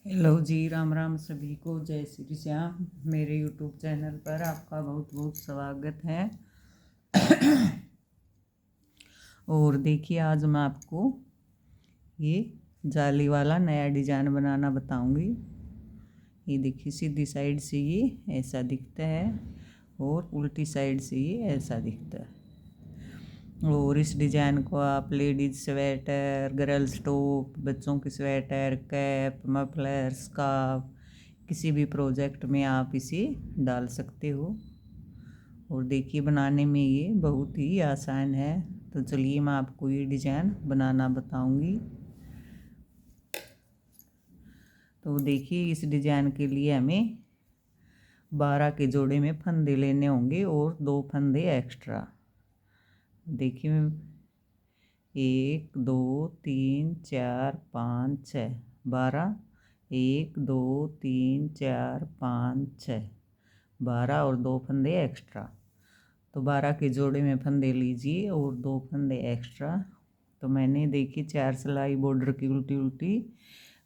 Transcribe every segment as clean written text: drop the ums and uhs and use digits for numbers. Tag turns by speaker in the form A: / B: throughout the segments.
A: Hello जी, राम राम सभी को। जय श्री श्याम। मेरे यूट्यूब चैनल पर आपका बहुत बहुत स्वागत है। और देखिए, आज मैं आपको ये जाली वाला नया डिजाइन बनाना बताऊंगी। ये देखिए, सीधी साइड से ये ऐसा दिखता है और उल्टी साइड से ये ऐसा दिखता है। और इस डिज़ाइन को आप लेडीज स्वेटर, गर्ल्स टॉप, बच्चों की स्वेटर, कैप, मफलर, स्कार्फ, किसी भी प्रोजेक्ट में आप इसे डाल सकते हो। और देखिए, बनाने में ये बहुत ही आसान है। तो चलिए, मैं आपको ये डिज़ाइन बनाना बताऊंगी। तो देखिए, इस डिज़ाइन के लिए हमें 12 के जोड़े में फंदे लेने होंगे और 2 फंदे एक्स्ट्रा। देखिए, 1 2 3 4 5 6 12, 1 2 3 4 5 6 12 और 2 फंदे एक्स्ट्रा। तो 12 के जोड़े में फंदे लीजिए और 2 फंदे एक्स्ट्रा। तो मैंने देखी 4 सिलाई बॉर्डर की उल्टी उल्टी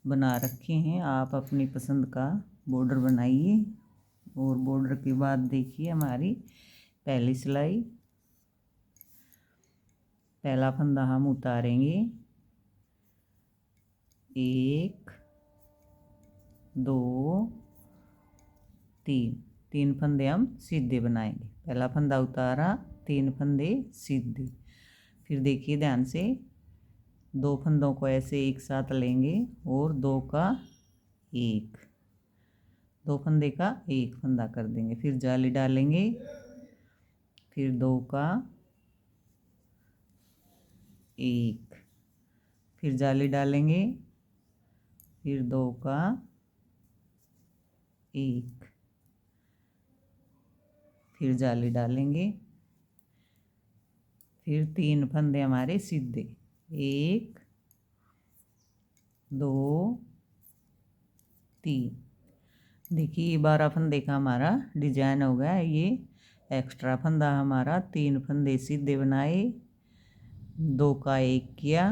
A: बना रखी हैं। आप अपनी पसंद का बॉर्डर बनाइए। और बॉर्डर के बाद देखिए, हमारी पहली सिलाई, पहला फंदा हम उतारेंगे। 1 2 3 फंदे हम सीधे बनाएंगे। पहला फंदा उतारा, 3 फंदे सीधे। फिर देखिए ध्यान से, 2 फंदों को ऐसे एक साथ लेंगे और 2 का 1, 2 फंदे का 1 फंदा कर देंगे। फिर जाली डालेंगे, फिर 2 का 1, फिर जाली डालेंगे, फिर 2 का 1, फिर जाली डालेंगे, फिर 3 फंदे हमारे सीधे, 1 2 3। देखिए, 12 फंदे का हमारा डिजाइन हो गया। ये एक्स्ट्रा फंदा हमारा 3 फंदे सीधे बनाए, 2 का 1 किया,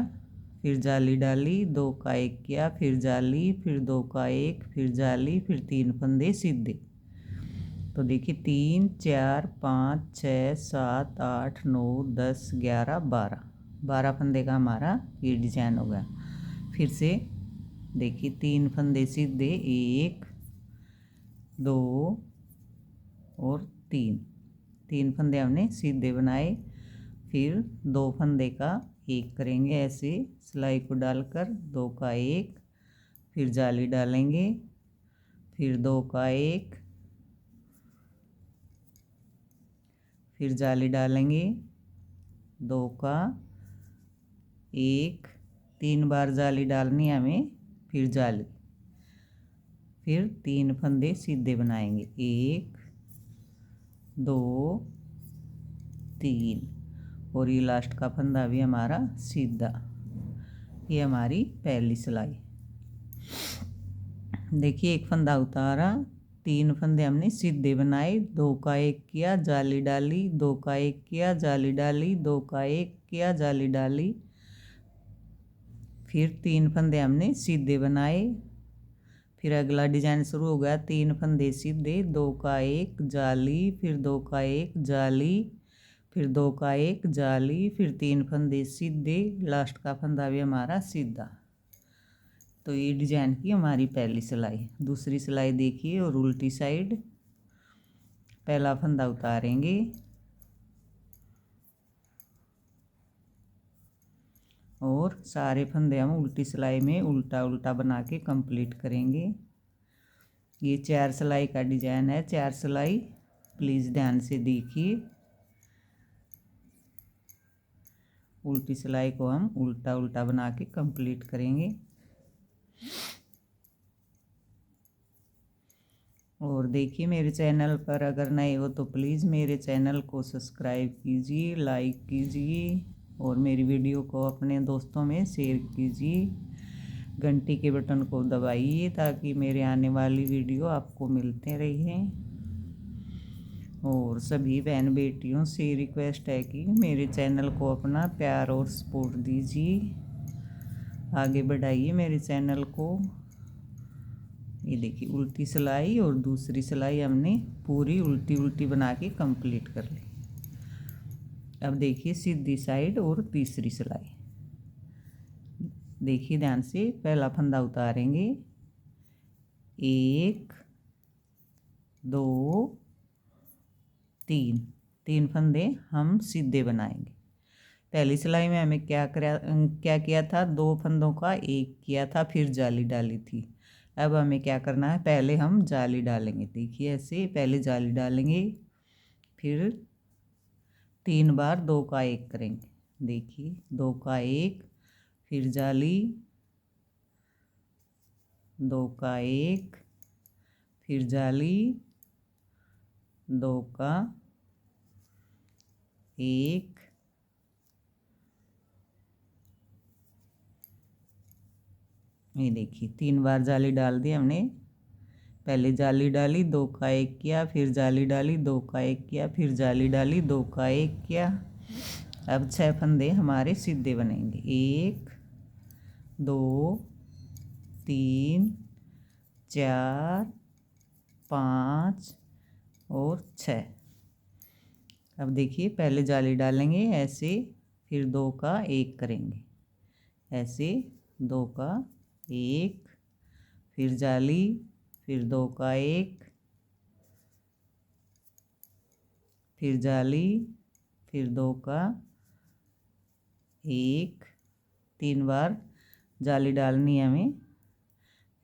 A: फिर जाली डाली, 2 का 1 किया, फिर जाली, फिर 2 का 1, फिर जाली, फिर 3 फंदे सीधे। तो देखिए, 3 4 5 6 7 8 9 10 11 12 फंदे का हमारा ये डिजाइन हो गया। फिर से देखिए, 3 फंदे सीधे, 1 2 और 3 फंदे हमने सीधे बनाए। फिर 2 फंदे का 1 करेंगे, ऐसे सिलाई को डालकर 2 का 1, फिर जाली डालेंगे, फिर 2 का 1, फिर जाली डालेंगे, 2 का 1, 3 बार जाली डालनी है हमें, फिर जाली, फिर 3 फंदे सीधे बनाएंगे, 1 2 3, और ये लास्ट का फंदा भी हमारा सीधा। ये हमारी पहली सिलाई। देखिए, एक फंदा उतारा, 3 फंदे हमने सीधे बनाए, 2 का 1 किया, जाली डाली, 2 का 1 किया, जाली डाली, 2 का 1 किया, जाली डाली, फिर 3 फंदे हमने सीधे बनाए। फिर अगला डिजाइन शुरू हो गया, 3 फंदे सीधे, 2 का 1 जाली, फिर 2 का 1 जाली, फिर 2 का 1 जाली, फिर 3 फंदे सीधे, लास्ट का फंदा भी हमारा सीधा। तो ये डिजाइन की हमारी पहली सिलाई। दूसरी सिलाई देखिए, और उल्टी साइड, पहला फंदा उतारेंगे, और सारे फंदे हम उल्टी सिलाई में उल्टा उल्टा बना के कंप्लीट करेंगे। ये 4 सिलाई का डिजाइन है, 4 सिलाई प्लीज़ ध्यान से देखिए। उल्टी सिलाई को हम उल्टा उल्टा बना के कंप्लीट करेंगे। और देखिए, मेरे चैनल पर अगर नए हो तो प्लीज़ मेरे चैनल को सब्सक्राइब कीजिए, लाइक कीजिए, और मेरी वीडियो को अपने दोस्तों में शेयर कीजिए। घंटी के बटन को दबाइए ताकि मेरे आने वाली वीडियो आपको मिलते रहें। और सभी बहन बेटियों से रिक्वेस्ट है कि मेरे चैनल को अपना प्यार और सपोर्ट दीजिए, आगे बढ़ाइए मेरे चैनल को। ये देखिए उल्टी सिलाई और दूसरी सिलाई हमने पूरी उल्टी उल्टी बना के कंप्लीट कर ली। अब देखिए सीधी साइड और तीसरी सिलाई। देखिए ध्यान से, पहला फंदा उतारेंगे, 1 2 3, 3 फंदे हम सीधे बनाएंगे। पहली सिलाई में हमें क्या किया था, 2 फंदों का एक किया था, फिर जाली डाली थी। अब हमें क्या करना है, पहले हम जाली डालेंगे। देखिए ऐसे पहले जाली डालेंगे, फिर 3 बार 2 का 1 करेंगे। देखिए 2 का 1, फिर जाली, 2 का 1, फिर जाली, 2 का 1, ये देखिए 3 बार जाली डाल दी हमने। पहले जाली डाली, 2 का 1 किया, फिर जाली डाली, 2 का 1 किया, फिर जाली डाली, 2 का 1 किया। अब 6 फंदे हमारे सीधे बनेंगे, 1 2 3 4 5 और 6। अब देखिए पहले जाली डालेंगे ऐसे, फिर 2 का 1 करेंगे, ऐसे 2 का 1, फिर जाली, फिर 2 का 1, फिर जाली, फिर 2 का 1, 3 बार जाली डालनी है हमें।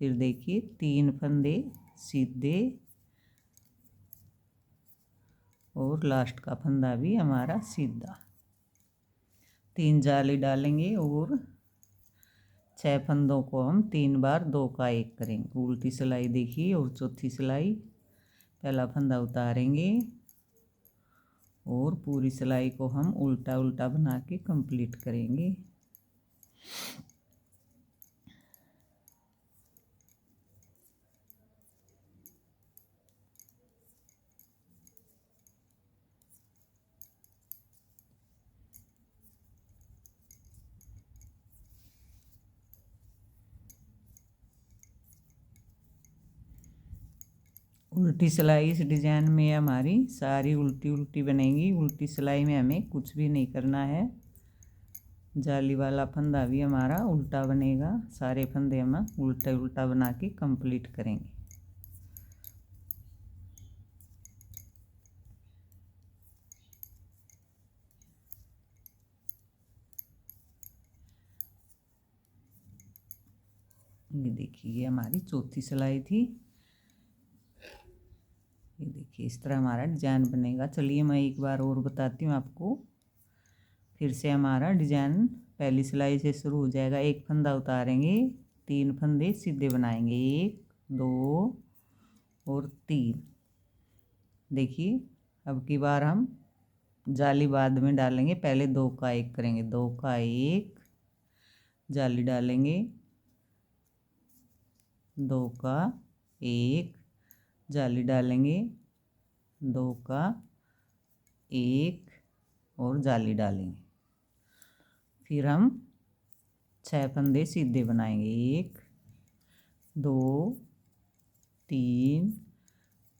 A: फिर देखिए 3 फंदे सीधे और लास्ट का फंदा भी हमारा सीधा। 3 जाली डालेंगे और 6 फंदों को हम 3 बार 2 का 1 करेंगे। उल्टी सिलाई देखिए और चौथी सिलाई, पहला फंदा उतारेंगे और पूरी सिलाई को हम उल्टा उल्टा बना के कंप्लीट करेंगे। उल्टी सिलाई इस डिज़ाइन में हमारी सारी उल्टी उल्टी बनेगी। उल्टी सिलाई में हमें कुछ भी नहीं करना है। जाली वाला फंदा भी हमारा उल्टा बनेगा। सारे फंदे हम उल्टा उल्टा बना के कंप्लीट करेंगे। ये देखिए ये हमारी चौथी सिलाई थी। ये देखिए इस तरह हमारा डिजाइन बनेगा। चलिए मैं एक बार और बताती हूँ आपको। फिर से हमारा डिजाइन पहली सिलाई से शुरू हो जाएगा। एक फंदा उतारेंगे, 3 फंदे सीधे बनाएंगे, 1 2 और 3। देखिए अब की बार हम जाली बाद में डालेंगे, पहले 2 का 1 करेंगे। 2 का 1 जाली डालेंगे, 2 का 1 जाली डालेंगे, 2 का 1 और जाली डालेंगे। फिर हम 6 फंदे सीधे बनाएंगे, 1 2 3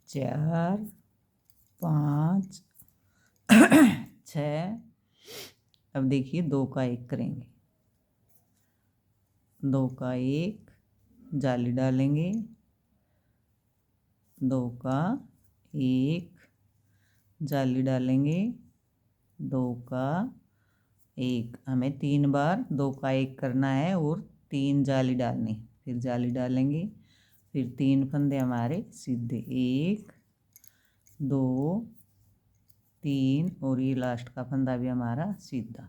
A: 4 5 6। अब देखिए 2 का 1 करेंगे, 2 का 1 जाली डालेंगे, 2 का 1 जाली डालेंगे, 2 का 1। हमें 3 बार 2 का 1 करना है और 3 जाली डालनी। फिर जाली डालेंगे, फिर 3 फंदे हमारे सीधे, 1 2 3 और ये लास्ट का फंदा भी हमारा सीधा।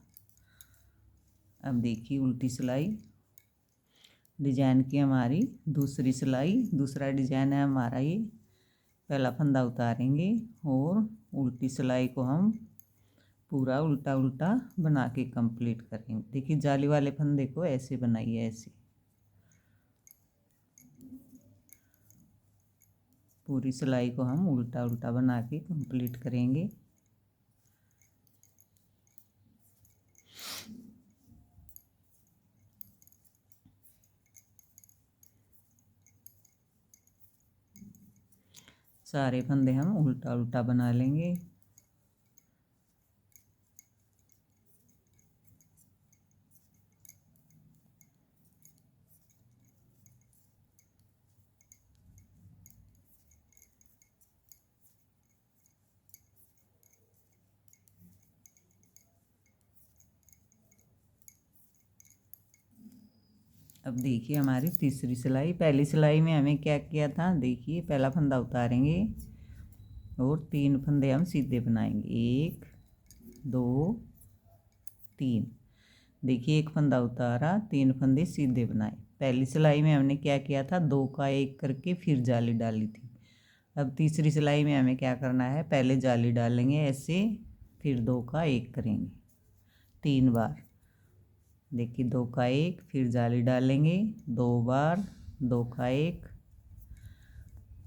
A: अब देखिए उल्टी सिलाई डिजाइन की हमारी दूसरी सिलाई, दूसरा डिजाइन है हमारा ये। पहला फंदा उतारेंगे और उल्टी सिलाई को हम पूरा उल्टा उल्टा बना के कंप्लीट करेंगे। देखिए जाली वाले फंदे को ऐसे बनाइए, ऐसे पूरी सिलाई को हम उल्टा उल्टा बना के कंप्लीट करेंगे। सारे फंदे हम उल्टा उल्टा बना लेंगे। अब देखिए हमारी तीसरी सिलाई, पहली सिलाई में हमें क्या किया था, देखिए पहला फंदा उतारेंगे और 3 फंदे हम सीधे बनाएंगे, 1 2 3। देखिए एक फंदा उतारा, 3 फंदे सीधे बनाए। पहली सिलाई में हमने क्या किया था, 2 का 1 करके फिर जाली डाली थी। अब तीसरी सिलाई में हमें क्या करना है, पहले जाली डालेंगे ऐसे, फिर 2 का 1 करेंगे 3 बार। देखिए 2 का 1, फिर जाली डालेंगे 2 बार, 2 का 1,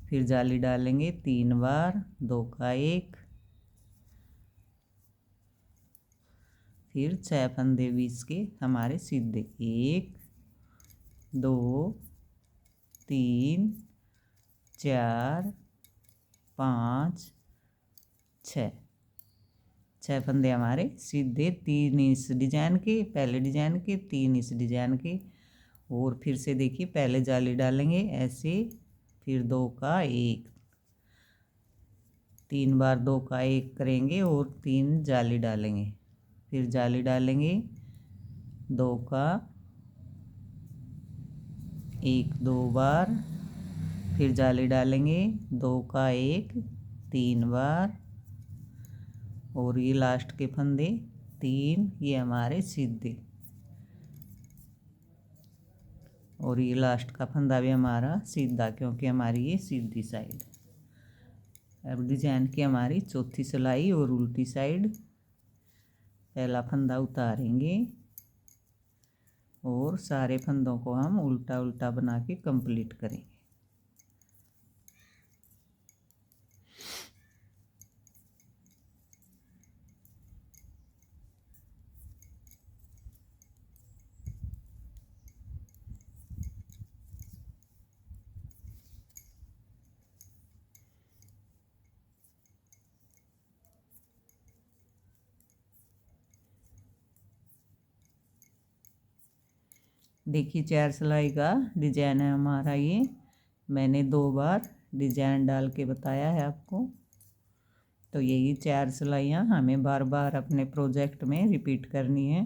A: फिर जाली डालेंगे 3 बार, 2 का 1, फिर 6 फंदे बीच के हमारे सीधे, 1 2 3 4 5 6 फंदे हमारे सीधे, 3 इस डिजाइन के, पहले डिजाइन के, 3 इस डिजाइन के। और फिर से देखिए पहले जाली डालेंगे ऐसे, फिर 2 का 1, 3 बार 2 का 1 करेंगे और 3 जाली डालेंगे, फिर जाली डालेंगे 2 का 1 2 बार, फिर जाली डालेंगे 2 का 1 3 बार, और ये लास्ट के फंदे 3 ये हमारे सीधे, और ये लास्ट का फंदा भी हमारा सीधा, क्योंकि हमारी ये सीधी साइड। अब डिजाइन की हमारी चौथी सिलाई और उल्टी साइड, पहला फंदा उतारेंगे और सारे फंदों को हम उल्टा उल्टा बना के कंप्लीट करेंगे। देखिए 4 सिलाई का डिजाइन है हमारा ये, मैंने 2 बार डिजाइन डाल के बताया है आपको। तो यही 4 सिलाइयाँ हमें बार बार अपने प्रोजेक्ट में रिपीट करनी है।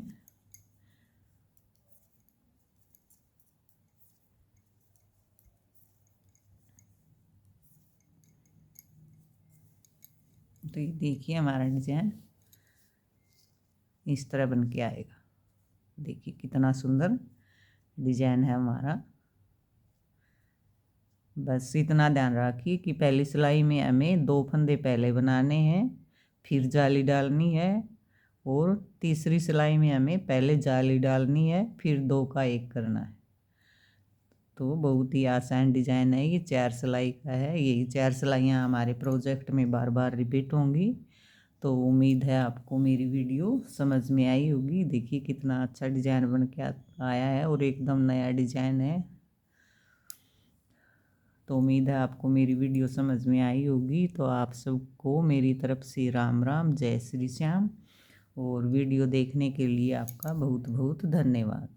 A: तो ये देखिए हमारा डिजाइन इस तरह बन के आएगा। देखिए कितना सुंदर डिजाइन है हमारा। बस इतना ध्यान रखिए कि पहली सिलाई में हमें 2 फंदे पहले बनाने हैं, फिर जाली डालनी है, और तीसरी सिलाई में हमें पहले जाली डालनी है, फिर 2 का 1 करना है। तो बहुत ही आसान डिजाइन है ये, 4 सिलाई का है। यही 4 सिलाइयाँ हमारे प्रोजेक्ट में बार बार रिपीट होंगी। तो उम्मीद है आपको मेरी वीडियो समझ में आई होगी। देखिए कितना अच्छा डिजाइन बन के आया है और एकदम नया डिजाइन है। तो उम्मीद है आपको मेरी वीडियो समझ में आई होगी। तो आप सबको मेरी तरफ से राम राम, जय श्री श्याम, और वीडियो देखने के लिए आपका बहुत बहुत धन्यवाद।